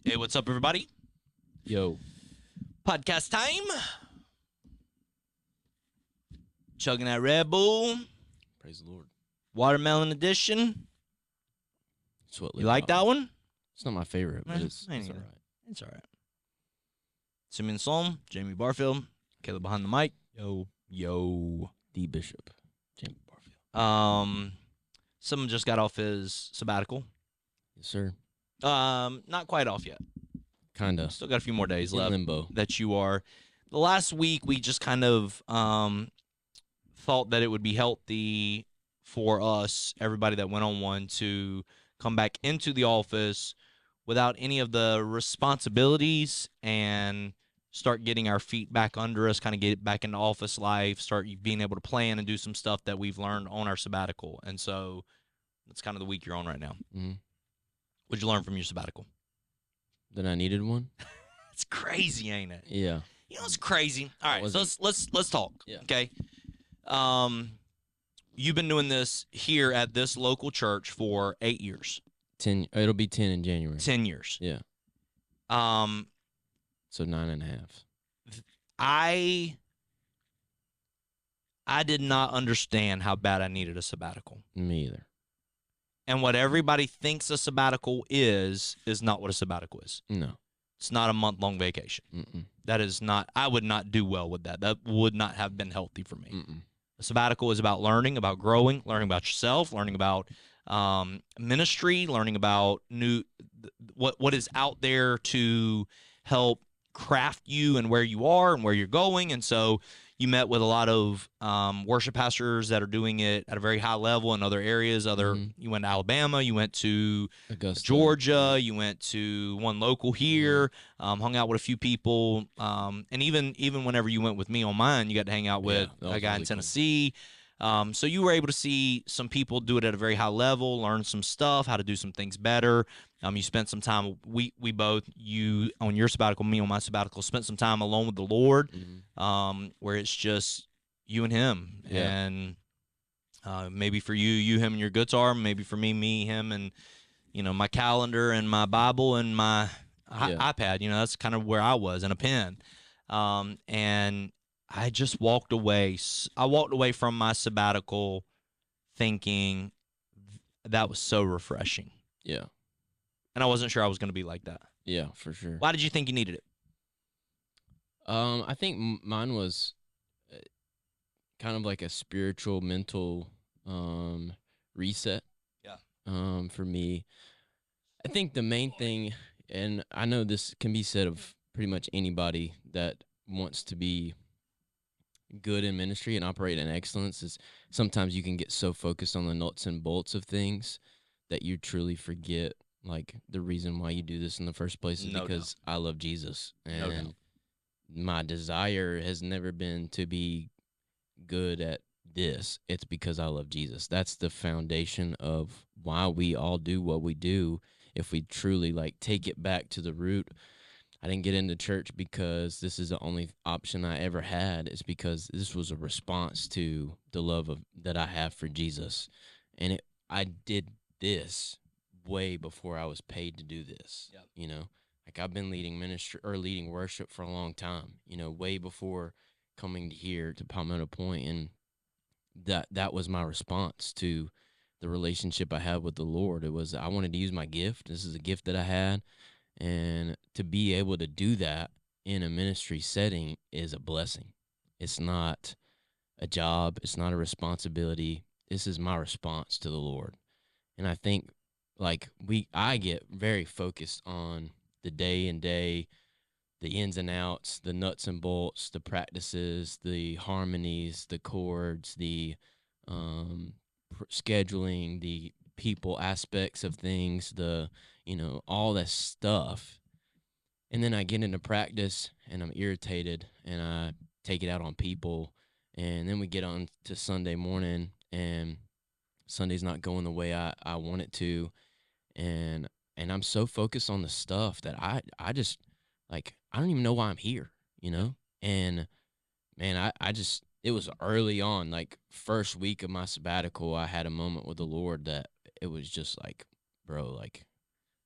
Hey, what's up, everybody? Yo. Podcast time. Chugging that Red Bull. Praise the Lord. Watermelon edition. It's what You like that one? It's not my favorite, but Eh, it's me all neither. right. It's all right. Simeon Psalm, Jamie Barfield, Caleb behind the mic. Yo. D Bishop, Jamie Barfield. Someone just got off his sabbatical. Yes, sir. Not quite off yet. Kinda. Still got a few more days In left. limbo. That you are. The last week we just kind of thought that it would be healthy for us, everybody that went on one, to come back into the office without any of the responsibilities and start getting our feet back under us, kind of get back into office life, start being able to plan and do some stuff that we've learned on our sabbatical. And so that's kind of the week you're on right now. Mm-hmm. What'd you learn from your sabbatical? That I needed one? It's crazy, ain't it? Yeah. You know, it's crazy. All right, so let's talk. Yeah. Okay. You've been doing this here at this local church for 8 years. 10. It'll be 10 in January. 10 years. Yeah. So 9.5. I did not understand how bad I needed a sabbatical. Me either. And what everybody thinks a sabbatical is not what a sabbatical is. No. It's not a month-long vacation. Mm-mm. That is not, I would not do well with that. That would not have been healthy for me. Mm-mm. A sabbatical is about learning, about growing, learning about yourself, learning about ministry, learning about what is out there to help craft you and where you are and where you're going. And so you met with a lot of worship pastors that are doing it at a very high level in other areas. You went to Alabama, you went to Augusta, Georgia, you went to one local here, hung out with a few people, and even whenever you went with me on mine, you got to hang out with a guy in Tennessee. So you were able to see some people do it at a very high level, learn some stuff, how to do some things better. You spent some time, we both, you on your sabbatical, me on my sabbatical, spent some time alone with the Lord, where it's just you and him. Yeah. And maybe for you, him and your guitar, maybe for me, him, and, my calendar and my Bible and my iPad. That's kind of where I was, and a pen. And I just walked away. I walked away from my sabbatical thinking that was so refreshing. Yeah. And I wasn't sure I was going to be like that. Yeah, for sure. Why did you think you needed it? I think mine was kind of like a spiritual, mental reset. Yeah. For me, I think the main thing, and I know this can be said of pretty much anybody that wants to be good in ministry and operate in excellence, is sometimes you can get so focused on the nuts and bolts of things that you truly forget, like, the reason why you do this in the first place is because I love Jesus. And my desire has never been to be good at this. It's because I love Jesus. That's the foundation of why we all do what we do. If we truly, like, take it back to the root, I didn't get into church because this is the only option I ever had. It's because this was a response to the love that I have for Jesus. And I did this way before I was paid to do this. Yep. Like, I've been leading ministry or leading worship for a long time, way before coming here to Palmetto Pointe. And that was my response to the relationship I had with the Lord. It was, I wanted to use my gift. This is a gift that I had. And to be able to do that in a ministry setting is a blessing. It's not a job. It's not a responsibility. This is my response to the Lord. And I think, like, I get very focused on the day, the ins and outs, the nuts and bolts, the practices, the harmonies, the chords, the scheduling, the people aspects of things, all that stuff. And then I get into practice and I'm irritated and I take it out on people. And then we get on to Sunday morning and Sunday's not going the way I want it to. And I'm so focused on the stuff that I just, like, I don't even know why I'm here, And, man, it was early on, like, first week of my sabbatical, I had a moment with the Lord that it was just like, bro, like,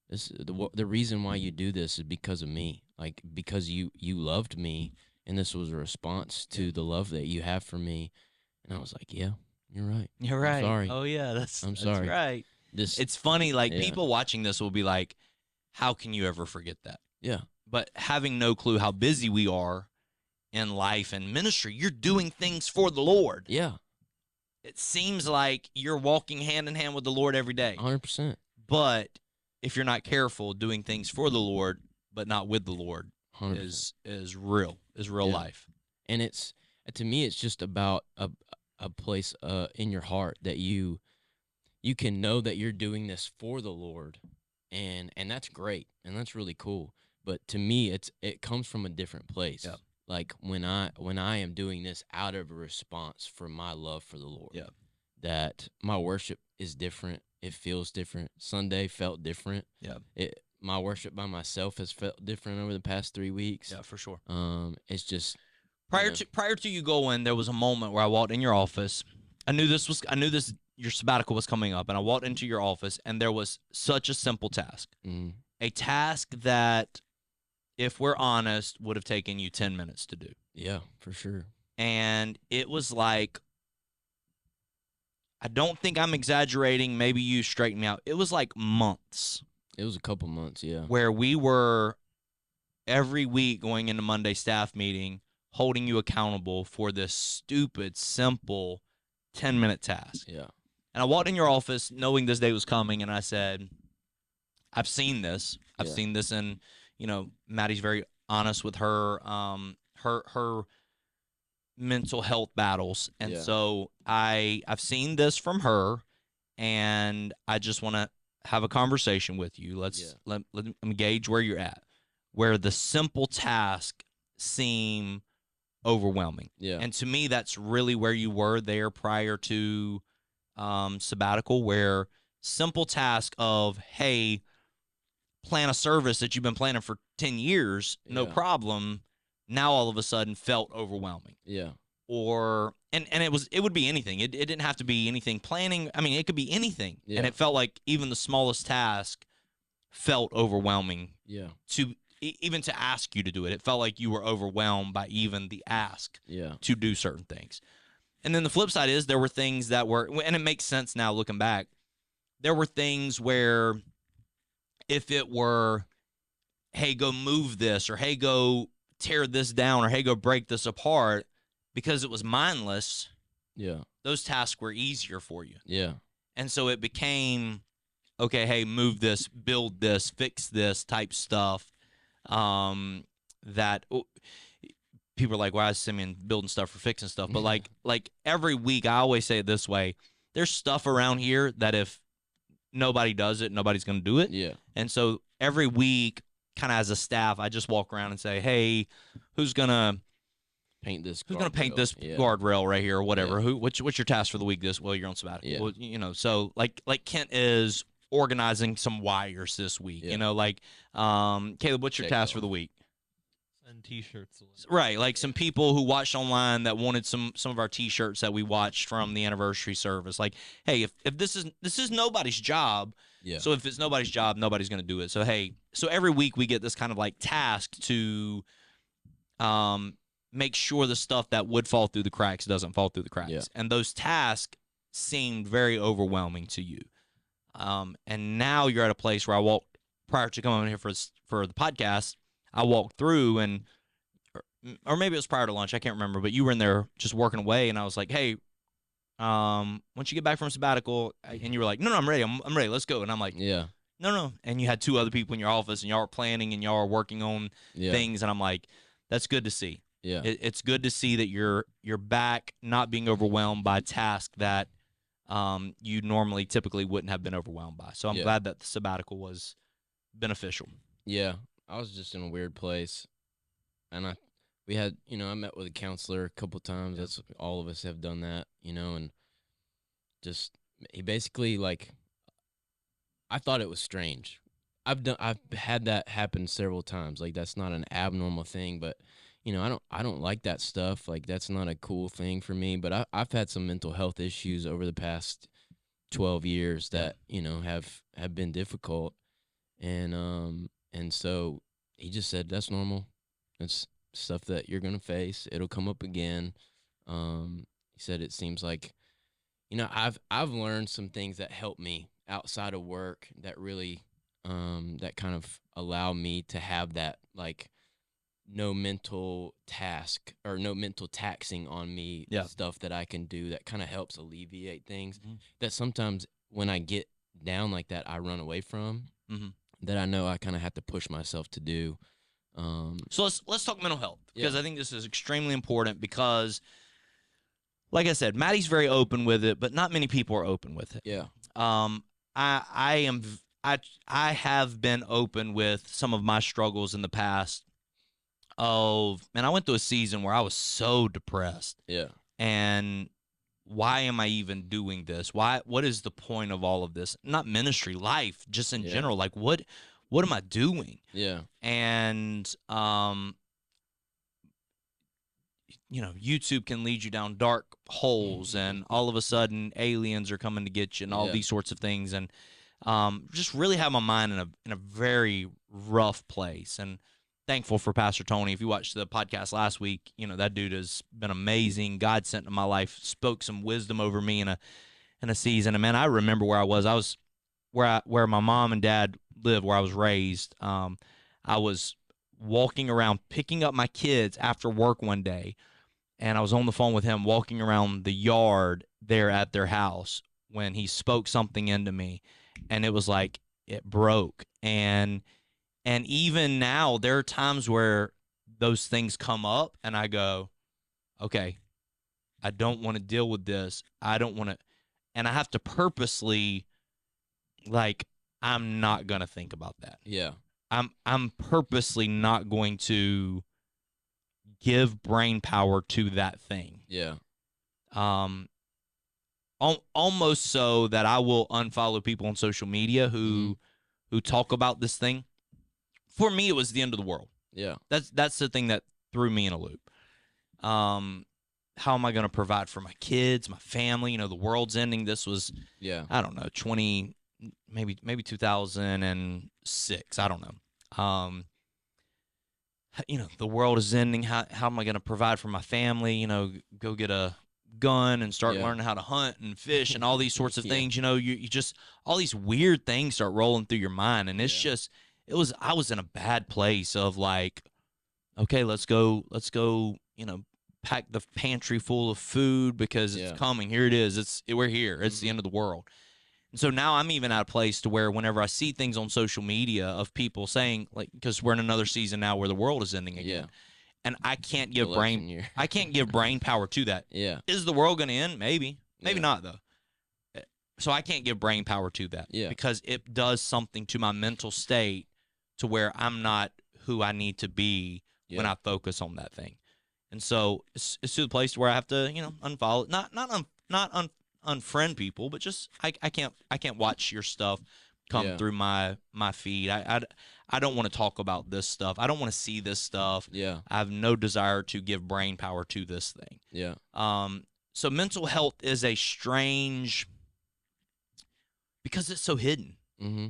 The reason why you do this is because of me, like because you loved me, and this was a response to the love that you have for me. And I was like, yeah, you're right. You're I'm right. sorry. Oh yeah, I'm that's sorry. right. This, It's funny, like yeah, people watching this will be like, how can you ever forget that? yeah, But having no clue how busy we are in life and ministry, you're doing things for the Lord. yeah, It seems like you're walking hand in hand with the Lord every day. 100%, But if you're not careful, doing things for the Lord but not with the Lord 100%. is real Yeah. life. And it's, to me, it's just about a place in your heart that you can know that you're doing this for the Lord, and that's great, and that's really cool. But to me, it comes from a different place. Yeah. Like when I am doing this out of a response for my love for the Lord. Yeah. That my worship is different. It feels different. Sunday felt different. Yeah. My worship by myself has felt different over the past 3 weeks. Yeah, for sure. It's just Prior to you going, there was a moment where I walked in your office. I knew your sabbatical was coming up, and I walked into your office, and there was such a simple task. A task that, if we're honest, would have taken you 10 minutes to do. Yeah, for sure. And it was like, I don't think I'm exaggerating. Maybe you straighten me out. It was like months. It was a couple months, yeah. Where we were every week going into Monday staff meeting, holding you accountable for this stupid, simple 10-minute task. Yeah. And I walked in your office knowing this day was coming, and I said, I've seen this. I've seen this, and Maddie's very honest with her her mental health battles. And so I've seen this from her, and I just want to have a conversation with you. Let me gauge where you're at, where the simple task seem overwhelming. Yeah. And to me, that's really where you were there prior to sabbatical, where simple task of, hey, plan a service that you've been planning for 10 years, no problem, now all of a sudden felt overwhelming. Yeah. Or and it would be anything. It didn't have to be anything planning. I mean, it could be anything. Yeah. And it felt like even the smallest task felt overwhelming. Yeah. Even to ask you to do it. It felt like you were overwhelmed by even the ask to do certain things. And then the flip side is there were things that were, and it makes sense now looking back, there were things where if it were, hey, go move this, or hey, go tear this down, or hey, go break this apart, because it was mindless, those tasks were easier for you. Yeah. And so it became, okay, hey, move this, build this, fix this type stuff. That people are like, why is Simeon building stuff for fixing stuff? But like every week, I always say it this way: there's stuff around here that if nobody does it, nobody's going to do it. Yeah. And so every week, kind of as a staff, I just walk around and say, hey, who's gonna paint this guardrail right here or whatever? Yeah. What's your task for the week? You're on sabbatical. Yeah. Well, so like Kent is organizing some wires this week. Caleb, what's your task for the week? Send T-shirts. Right, like some people who watched online that wanted some of our T-shirts that we watched from the anniversary service. Like, hey, if this is nobody's job, so if it's nobody's job, nobody's going to do it. So hey, so every week we get this kind of like task to make sure the stuff that would fall through the cracks doesn't fall through the cracks. And those tasks seemed very overwhelming to you. And now you're at a place where I walked prior to coming here for the podcast. I walked through or maybe it was prior to lunch. I can't remember, but you were in there just working away, and I was like, hey, once you get back from sabbatical, and you were like, no, I'm ready. I'm ready. Let's go. And I'm like, no. And you had two other people in your office, and y'all were planning, and y'all were working on things, and I'm like, that's good to see. Yeah. It's good to see that you're back, not being overwhelmed by tasks that you normally typically wouldn't have been overwhelmed by. So I'm glad that the sabbatical was beneficial. Yeah. I was just in a weird place, and I met with a counselor a couple times. That's all of us have done that, and just he basically, like, I thought it was strange. I've had that happen several times. Like, that's not an abnormal thing, but I don't like that stuff. Like, that's not a cool thing for me. But I've had some mental health issues over the past 12 years that have been difficult. And so he just said that's normal. It's stuff that you're gonna face. It'll come up again. He said it seems like, I've learned some things that help me outside of work that really that kind of allow me to have that, like, no mental task or no mental taxing on me, Yeah. stuff that I can do that kind of helps alleviate things Mhm. that sometimes when I get down like that I run away from, Mhm. that I know I kind of have to push myself to do. So let's talk mental health, because Yeah. I think this is extremely important, because, like I said, Maddie's very open with it, but not many people are open with it. Yeah. Um, I am I have been open with some of my struggles in the past. I went through a season where I was so depressed, Yeah. and why am I even doing this? What is the point of all of this? Not ministry, life, just in Yeah. general. Like, what am I doing? Yeah. And YouTube can lead you down dark holes, and all of a sudden aliens are coming to get you, and all Yeah. these sorts of things, and just really have my mind in a very rough place. And thankful for Pastor Tony. If you watched the podcast last week, that dude has been amazing. God sent into my life, spoke some wisdom over me in a season. And man, I remember where I was. I was where my mom and dad live, where I was raised. I was walking around picking up my kids after work one day, and I was on the phone with him walking around the yard there at their house when he spoke something into me, and it was like it broke. And even now there are times where those things come up and I go, okay, I don't want to deal with this. I don't want to, and I have to purposely, like, I'm not going to think about that. Yeah. I'm purposely not going to give brain power to that thing. Yeah. Um Almost so that I will unfollow people on social media who talk about this thing. For me, it was the end of the world. Yeah. That's the thing that threw me in a loop. How am I going to provide for my kids, my family? The world's ending. This was, Yeah. I don't know, 20, maybe 2006. I don't know. The world is ending. How am I going to provide for my family? Go get a gun and start Yeah. learning how to hunt and fish and all these sorts of Yeah. things. You just, all these weird things start rolling through your mind, and it's Yeah. just, I was in a bad place of, like, okay, let's go, pack the pantry full of food because it's Yeah. coming. Here it is. We're here. It's the end of the world. And so now I'm even at a place to where whenever I see things on social media of people saying, like, because we're in another season now where the world is ending again, Yeah. and I can't give Election year. I can't give brain power to that. Yeah. Is the world going to end? Maybe Yeah. not though. So I can't give brain power to that, Yeah. because it does something to my mental state to where I'm not who I need to be when Yeah. I focus on that thing. And so it's to the place where I have to, unfollow, not unfriend people, but just I can't watch your stuff come Yeah. through my feed. I don't want to talk about this stuff. I don't want to see this stuff. Yeah. I have no desire to give brain power to this thing. Yeah. So mental health is a strange, because it's so hidden. Mm-hmm.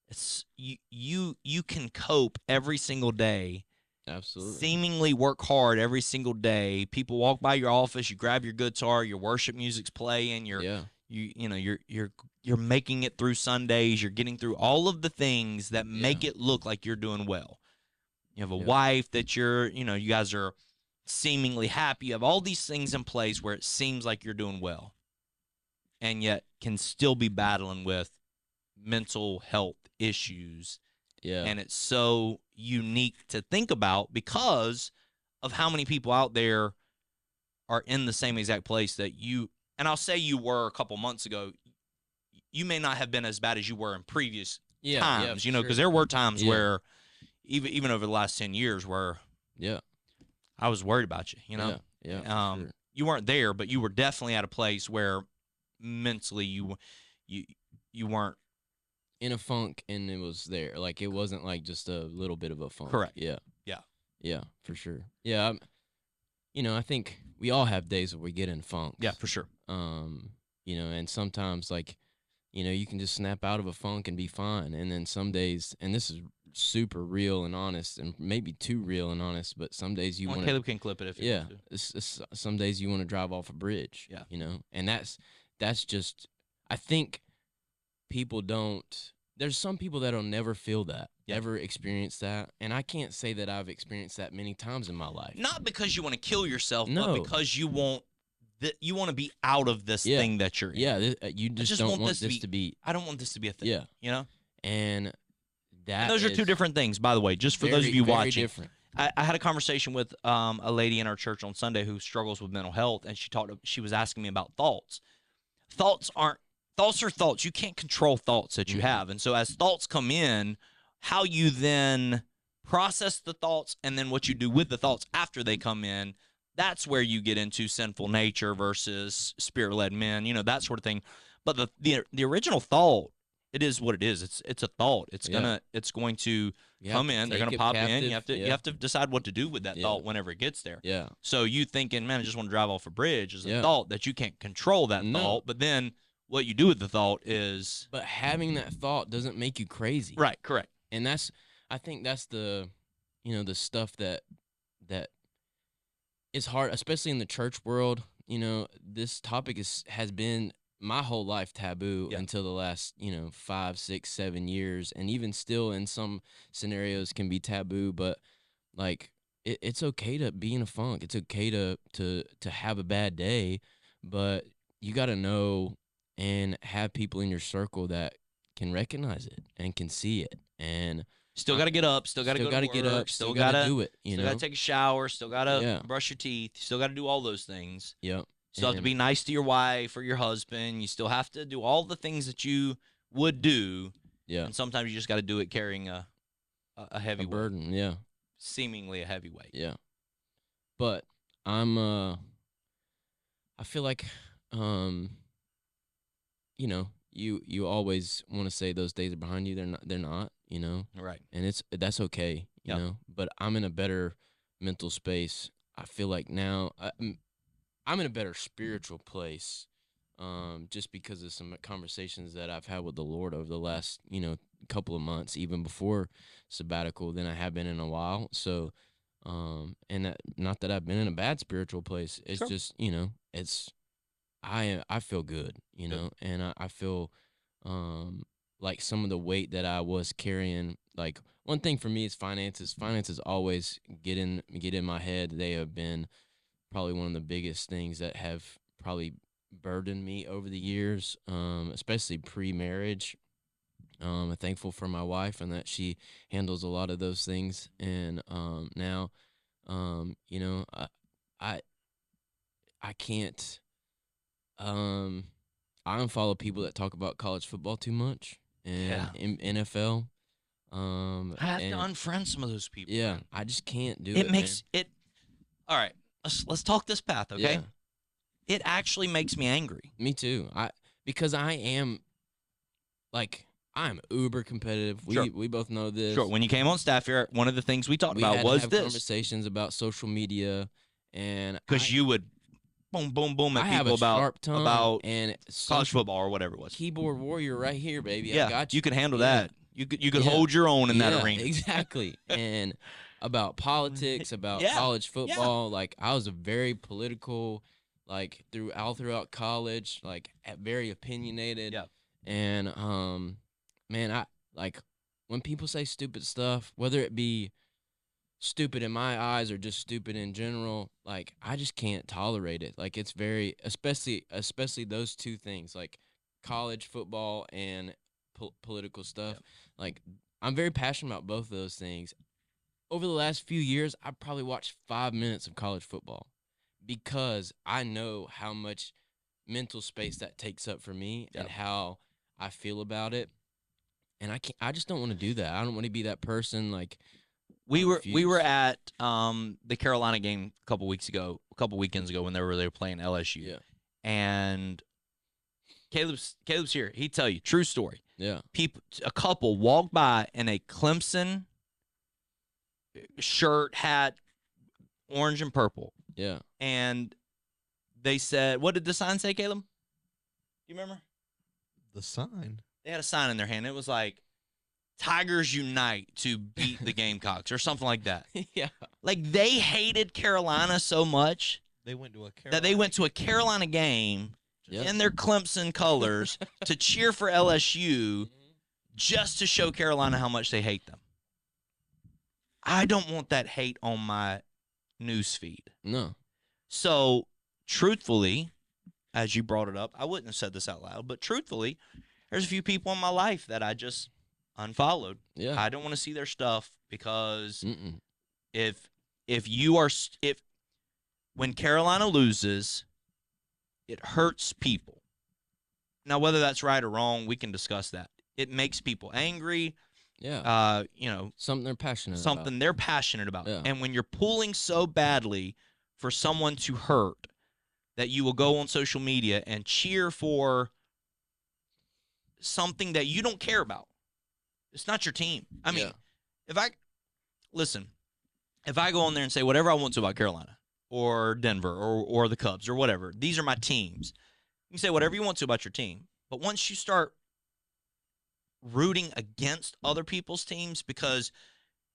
It's you can cope every single day, Absolutely. seemingly work hard every single day. People walk by your office, you grab your guitar, your worship music's playing, Yeah. you're making it through Sundays, you're getting through all of the things that make Yeah. it look like you're doing well. You have a Yeah. wife that you guys are seemingly happy. You have all these things in place where it seems like you're doing well, and yet can still be battling with mental health issues. Yeah. And it's so unique to think about because of how many people out there are in the same exact place that you, and I'll say you were a couple months ago. You may not have been as bad as you were in previous times, for because sure. there were times Yeah. where even over the last 10 years where Yeah. I was worried about you, Yeah. Yeah. For sure. You weren't there, but you were definitely at a place where mentally you weren't. In a funk, and it was there. Like, it wasn't like just a little bit of a funk. Correct. Yeah. Yeah. Yeah, for sure. Yeah. I think we all have days where we get in funks. Yeah, for sure. And sometimes, like, you can just snap out of a funk and be fine. And then some days, and this is super real and honest, and maybe too real and honest, but some days you Well, want Caleb can clip it if he yeah, wants to. some days you want to drive off a bridge. Yeah. And that's just, I think people don't. There's some people that'll never feel that, ever experience that, and I can't say that I've experienced that many times in my life. Not because you want to kill yourself, No. but because you want to be out of this thing that you're in. Yeah, you just don't want this to be. I don't want this to be a thing. Yeah. And and those are two different things, by the way. Just for those of you watching, different. I had a conversation with a lady in our church on Sunday who struggles with mental health, and she was asking me about thoughts. Thoughts are thoughts. You can't control thoughts that you have, and so as thoughts come in, how you then process the thoughts, and then what you do with the thoughts after they come in. That's where you get into sinful nature versus spirit-led men, that sort of thing. But the original thought, it is what it is. It's a thought. It's going to come in. They're going to pop in. You have to decide what to do with that thought whenever it gets there. Yeah. So you thinking, man, I just want to drive off a bridge is a thought that you can't control that thought. But then what you do with the thought is. But having that thought doesn't make you crazy. Right. Correct. And I think that's the stuff that is hard, especially in the church world. This topic has been my whole life taboo until the last 5, 6, 7 years, and even still in some scenarios can be taboo. But like it's okay to be in a funk. It's okay to have a bad day, but you got to know and have people in your circle that can recognize it and can see it, and still got to get up, still got to go to work, get up, still got to do it, still got to take a shower, still got to brush your teeth, still got to do all those things. Yep. Still have to be nice to your wife or your husband. You still have to do all the things that you would do. Yeah. And sometimes you just got to do it carrying a heavy burden. weight. Yeah. Seemingly a heavy weight. Yeah. But I feel like you always want to say those days are behind you. They're not, Right. And that's okay, you know. But I'm in a better mental space. I feel like now I'm in a better spiritual place, just because of some conversations that I've had with the Lord over the last, couple of months, even before sabbatical, than I have been in a while. So, and not that I've been in a bad spiritual place. It's just, it's I feel good, and I feel like some of the weight that I was carrying. Like, one thing for me is finances. Finances always get in my head. They have been probably one of the biggest things that have probably burdened me over the years, especially pre-marriage. I'm thankful for my wife and that she handles a lot of those things. And now, I can't. I unfollow people that talk about college football too much and NFL. I have to unfriend some of those people. Yeah, I just can't do it. It makes it. All right, let's talk this path, okay? Yeah. It actually makes me angry. Me too. Because I am, like, I'm uber competitive. We both know this. Sure. When you came on staff here, one of the things we talked about was have this. Conversations about social media, and because you would boom, boom, boom at I people have a about sharp tongue about and college football or whatever it was. Keyboard warrior right here, baby. Yeah, I got you. You could handle that. You could hold your own in that arena. Exactly. And about politics, about college football. Like, I was a very political, like, throughout college, like, very opinionated. Yeah. And man, I like when people say stupid stuff, whether it be stupid in my eyes or just stupid in general, like, I just can't tolerate it. Like, it's very, especially those two things, like college football and political stuff. Yep. Like, I'm very passionate about both of those things. Over the last few years, I've probably watched 5 minutes of college football because I know how much mental space that takes up for me and how I feel about it. And I just don't want to do that. I don't want to be that person. Like, we were at the Carolina game a couple weekends ago when they were playing LSU. Yeah. And Caleb's here. He'd tell you, true story. Yeah. A couple walked by in a Clemson shirt, hat, orange and purple. Yeah. And they said, what did the sign say, Caleb? Do you remember? the sign. They had a sign in their hand. It was like, Tigers unite to beat the Gamecocks or something like that. Yeah. Like, they hated Carolina so much They went to a that they went to a Carolina game Yeah. in their Clemson colors to cheer for LSU just to show Carolina how much they hate them. I don't want that hate on my news feed. No. So, truthfully, as you brought it up, I wouldn't have said this out loud, but truthfully, there's a few people in my life that I just unfollowed. Yeah. I don't want to see their stuff because Mm-mm. if when Carolina loses, it hurts people. Now, whether that's right or wrong, we can discuss that. It makes people angry. Yeah. Something they're passionate something they're passionate about. Yeah. And when you're pulling so badly for someone to hurt that you will go on social media and cheer for something that you don't care about. It's not your team. I mean, if I go on there and say whatever I want to about Carolina or Denver or the Cubs or whatever, these are my teams. You can say whatever you want to about your team. But once you start rooting against other people's teams because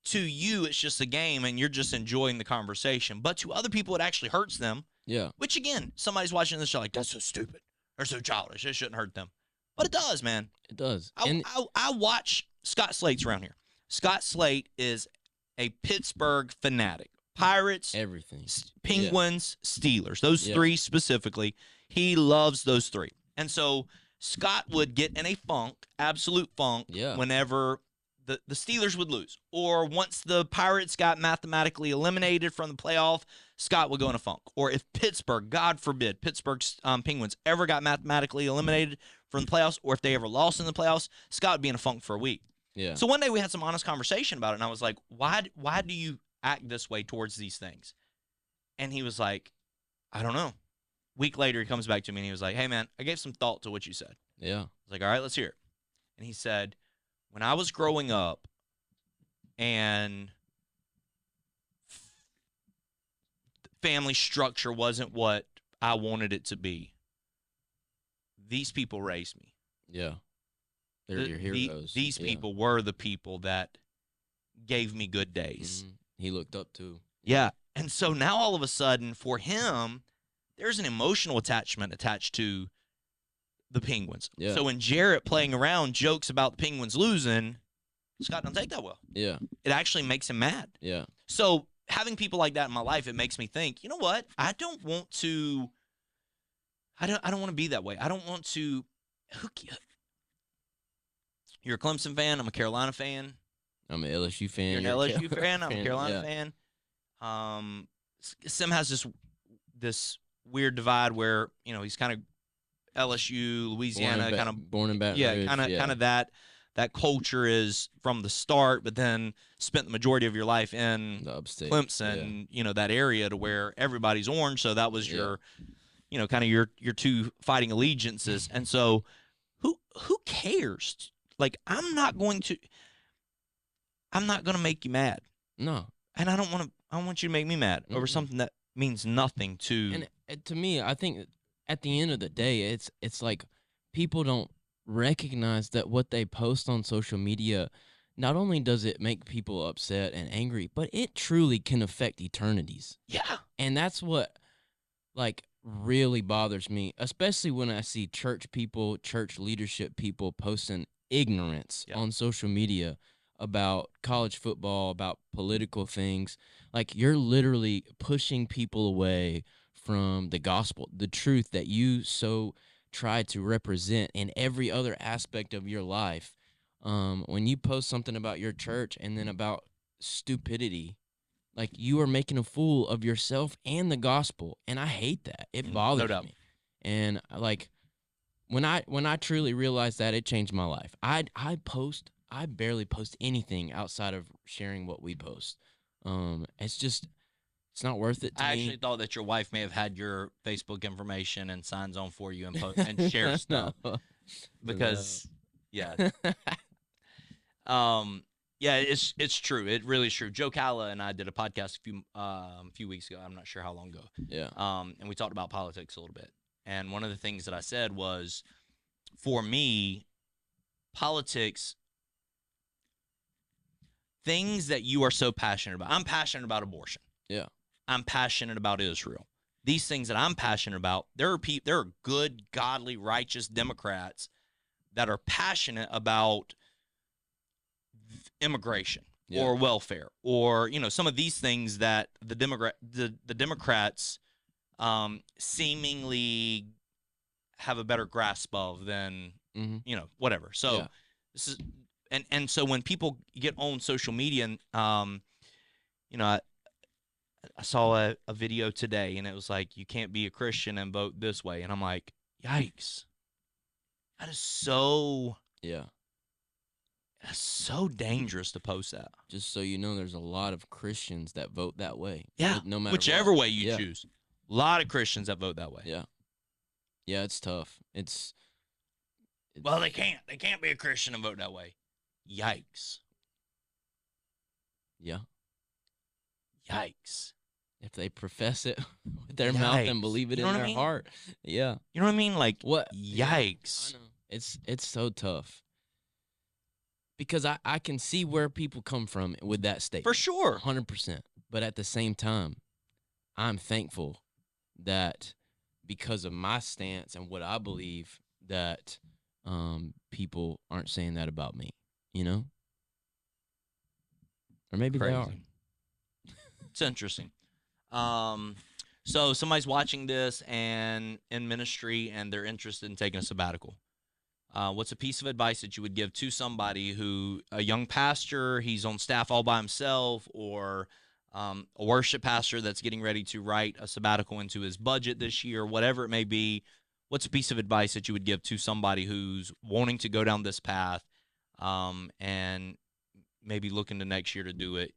to you it's just a game and you're just enjoying the conversation, but to other people it actually hurts them. Yeah. Which, again, somebody's watching this show like, that's so stupid. They're so childish. It shouldn't hurt them. But it does, man. It does. I watch Scott Slate's around here. Scott Slate is a Pittsburgh fanatic. Pirates, everything. Penguins, Steelers. Those three specifically. He loves those three. And so Scott would get in a funk, absolute funk, whenever the Steelers would lose. Or once the Pirates got mathematically eliminated from the playoff, Scott would go in a funk. Or if Pittsburgh, God forbid, Pittsburgh's Penguins ever got mathematically eliminated from the playoffs, or if they ever lost in the playoffs, Scott would be in a funk for a week. Yeah. So one day we had some honest conversation about it, and I was like, why do you act this way towards these things? And he was like, I don't know. Week later, he comes back to me, and he was like, hey, man, I gave some thought to what you said. Yeah. I was like, all right, let's hear it. And he said, when I was growing up and family structure wasn't what I wanted it to be, these people raised me. Yeah. They're your heroes. These people were the people that gave me good days. Mm-hmm. He looked up to. Yeah. And so now all of a sudden, for him, there's an emotional attachment attached to the Penguins. Yeah. So when Jarrett playing around jokes about the Penguins losing, Scott don't take that well. Yeah. It actually makes him mad. Yeah. So having people like that in my life, it makes me think, you know what? I don't want to be that way. I don't want to. You're a Clemson fan. I'm a Carolina fan. I'm an LSU fan. You're an LSU fan. I'm a Carolina fan. Sim has this weird divide where, he's kind of LSU, Louisiana, kind of born in Baton Rouge. kind of that culture is from the start, but then spent the majority of your life in the upstate Clemson, that area to where everybody's orange. So that was your, kind of your two fighting allegiances. And so who cares? Like, I'm not going to make you mad. No. And I want you to make me mad over something that means nothing to. And to me, I think at the end of the day, it's like people don't recognize that what they post on social media, not only does it make people upset and angry, but it truly can affect eternities. Yeah. And that's what, really bothers me, especially when I see church people, church leadership people posting ignorance on social media about college football, about political things. Like, you're literally pushing people away from the gospel, the truth that you so try to represent in every other aspect of your life. When you post something about your church and then about stupidity, like, you are making a fool of yourself and the gospel, and I hate that. It bothers me. And when I truly realized that, it changed my life. I barely post anything outside of sharing what we post. It's not worth it to me. I actually thought that your wife may have had your Facebook information and signs on for you and share stuff. No. Because, yeah. Yeah, it's true. It really is true. Joe Calla and I did a podcast a few weeks ago. I'm not sure how long ago. Yeah. And we talked about politics a little bit. And one of the things that I said was, for me, politics, things that you are so passionate about. I'm passionate about abortion. Yeah. I'm passionate about Israel. These things that I'm passionate about, there are good, godly, righteous Democrats that are passionate about immigration or welfare or some of these things that the Democrats seemingly have a better grasp of than whatever. So this is and so when people get on social media and I saw a video today and it was like, you can't be a Christian and vote this way, and I'm like, yikes, that is so that's so dangerous to post that. Just so you know, there's a lot of Christians that vote that way. Yeah, no matter whichever what. way you choose. A lot of Christians that vote that way. Yeah, it's tough. It's well, they can't be a Christian and vote that way. Yikes. Yeah. Yikes. If they profess it with their mouth and believe it in their heart. Yeah. You know what I mean? Like, what? Yikes. Yeah, I know. It's so tough. Because I can see where people come from with that statement. For sure. 100%. But at the same time, I'm thankful that because of my stance and what I believe, that people aren't saying that about me, Or maybe Crazy. they are. It's interesting. So somebody's watching this and in ministry and they're interested in taking a sabbatical. What's a piece of advice that you would give to somebody a young pastor, he's on staff all by himself, or a worship pastor that's getting ready to write a sabbatical into his budget this year, whatever it may be? What's a piece of advice that you would give to somebody who's wanting to go down this path and maybe looking to next year to do it?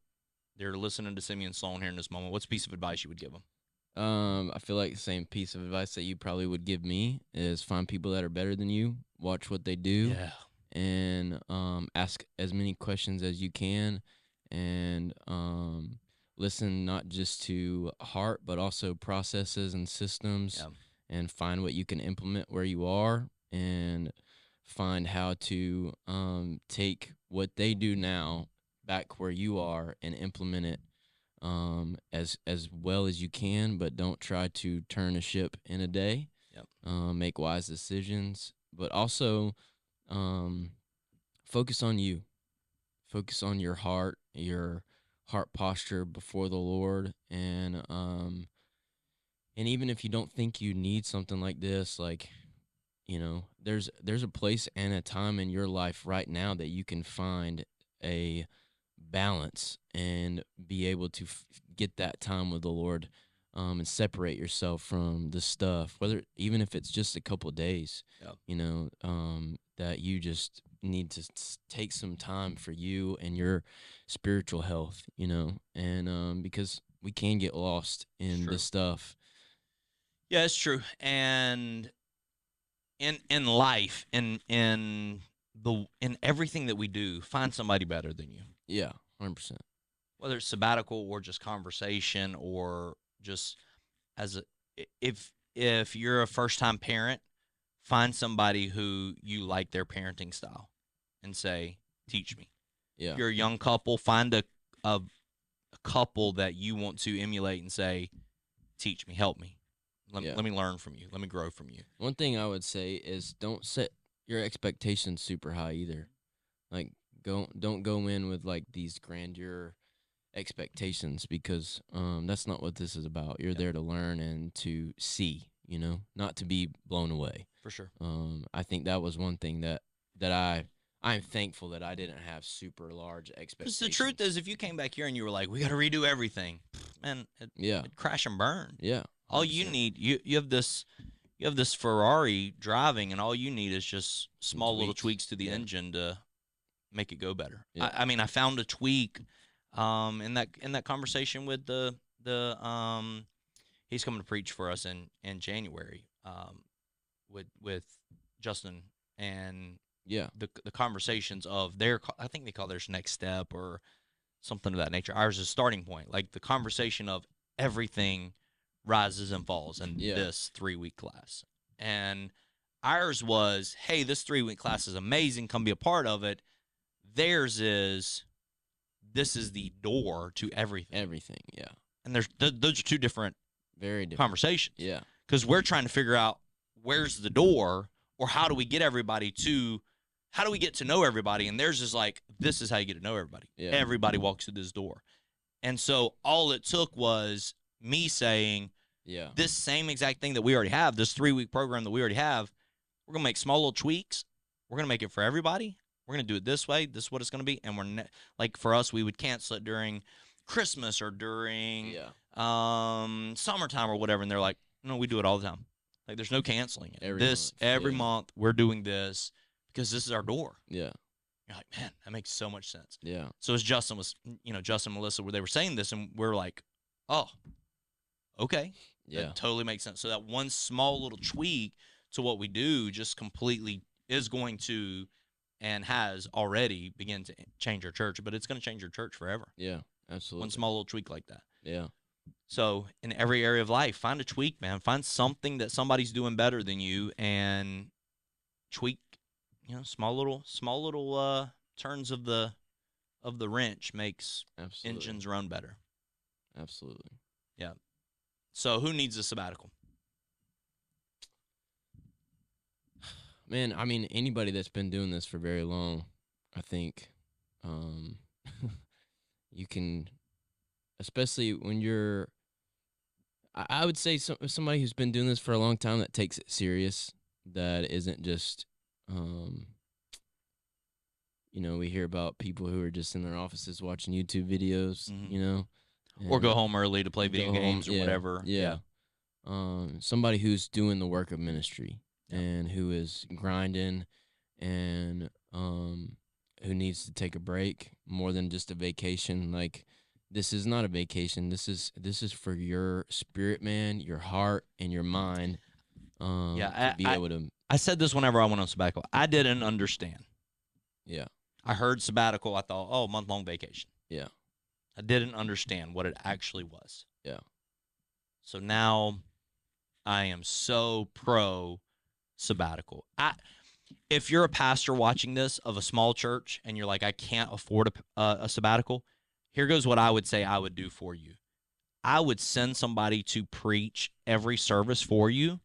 They're listening to Simeon's song here in this moment. What's a piece of advice you would give them? I feel like the same piece of advice that you probably would give me is find people that are better than you, watch what they do, and ask as many questions as you can, and listen not just to heart but also processes and systems, and find what you can implement where you are, and find how to take what they do now back where you are and implement it as well as you can, but don't try to turn a ship in a day. Make wise decisions, but also focus on you. Focus on your heart posture before the Lord, and even if you don't think you need something like this, there's a place and a time in your life right now that you can find a balance and be able to get that time with the Lord, and separate yourself from the stuff, even if it's just a couple of days, that you just need to take some time for you and your spiritual health, and because we can get lost in this stuff. Yeah, it's true. And in life, in everything that we do, find somebody better than you. Yeah, 100%. Whether it's sabbatical or just conversation, or just if you're a first-time parent, find somebody who you like their parenting style and say, teach me. Yeah. If you're a young couple, find a couple that you want to emulate and say, teach me, help me. Let me learn from you. Let me grow from you. One thing I would say is don't set your expectations super high either. Like, don't go in with like these grandeur expectations, because that's not what this is about. You're there to learn and to see, not to be blown away. For sure. I think that was one thing that I'm thankful that I didn't have super large expectations. Because the truth is, if you came back here and you were like, we got to redo everything, man, it'd crash and burn. Yeah. 100%. All you need, you have this Ferrari driving, and all you need is just small little tweaks to the engine to make it go better. Yeah. I mean, I found a tweak in that conversation with the he's coming to preach for us in January with Justin, and the conversations of I think they call theirs next step or something of that nature. Ours is starting point, like the conversation of everything rises and falls in this 3-week class. And Ours was, hey, this 3-week class is amazing. Come be a part of it. Theirs is, this is the door to everything. Everything, yeah. And those are two different Very different conversations. Yeah. Because we're trying to figure out where's the door, or how do we get to know everybody? And theirs is like, this is how you get to know everybody. Yeah. Everybody walks through this door. And so all it took was me saying, Yeah. this same exact thing that we already have, this 3-week program that we already have, we're going to make small little tweaks. We're going to make it for everybody. We're going to do it this way. This is what it's going to be. And like for us, we would cancel it during Christmas or during summertime or whatever. And they're like, no, we do it all the time. Like, there's no canceling it. Every month we're doing this because this is our door. Yeah. You're like, man, that makes so much sense. Yeah. So as Justin and Melissa, where they were saying this, and we're like, oh, okay. Yeah. That totally makes sense. So that one small little tweak to what we do just completely is going to, and has already begun to change our church, but it's going to change your church forever. Yeah, absolutely. One small little tweak like that. Yeah. So in every area of life, find a tweak, man. Find something that somebody's doing better than you, and tweak. Small little turns of the wrench makes Absolutely. engines run better. Absolutely. Yeah. So who needs a sabbatical? Man, I mean, anybody that's been doing this for very long, I think you can, especially when you're, I would say somebody who's been doing this for a long time that takes it serious, that isn't just, we hear about people who are just in their offices watching YouTube videos, Or go home early to play video go home, games or whatever. Yeah. Somebody who's doing the work of ministry. Yeah. And who is grinding, and who needs to take a break more than just a vacation. Like, this is not a vacation. This is for your spirit, man, your heart, and your mind. I said this whenever I went on sabbatical. I didn't understand. Yeah. I heard sabbatical. I thought, oh, month-long vacation. Yeah. I didn't understand what it actually was. Yeah. So now I am so pro sabbatical. If you're a pastor watching this of a small church and you're like, I can't afford a sabbatical, here goes what I would say I would do for you. I would send somebody to preach every service for you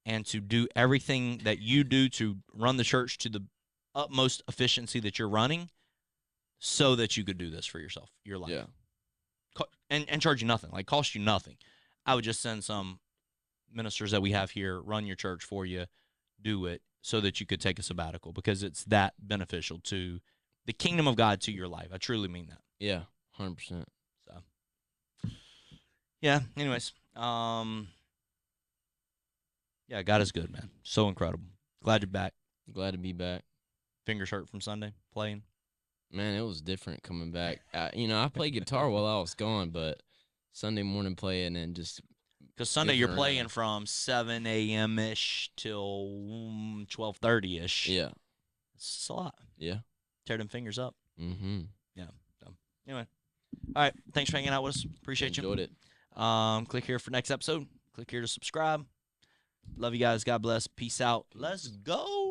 and to do everything that you do to run the church to the utmost efficiency that you're running, so that you could do this for yourself, your life. Yeah. And charge you nothing, like cost you nothing. I would just send some ministers that we have here run your church for you, do it so that you could take a sabbatical, because it's that beneficial to the kingdom of God, to your life. I truly mean that. Yeah, 100%. So, yeah. Anyways, yeah, God is good, man. So incredible. Glad you're back. Glad to be back. Fingers hurt from Sunday playing. Man, it was different coming back. I played guitar while I was gone, but Sunday morning playing and just. Because Sunday you're playing from 7 a.m.-ish till 12:30-ish. Yeah. It's a lot. Yeah. Tear them fingers up. Mm-hmm. Yeah. So, anyway. All right. Thanks for hanging out with us. Appreciate you. Enjoyed it. Click here for next episode. Click here to subscribe. Love you guys. God bless. Peace out. Let's go.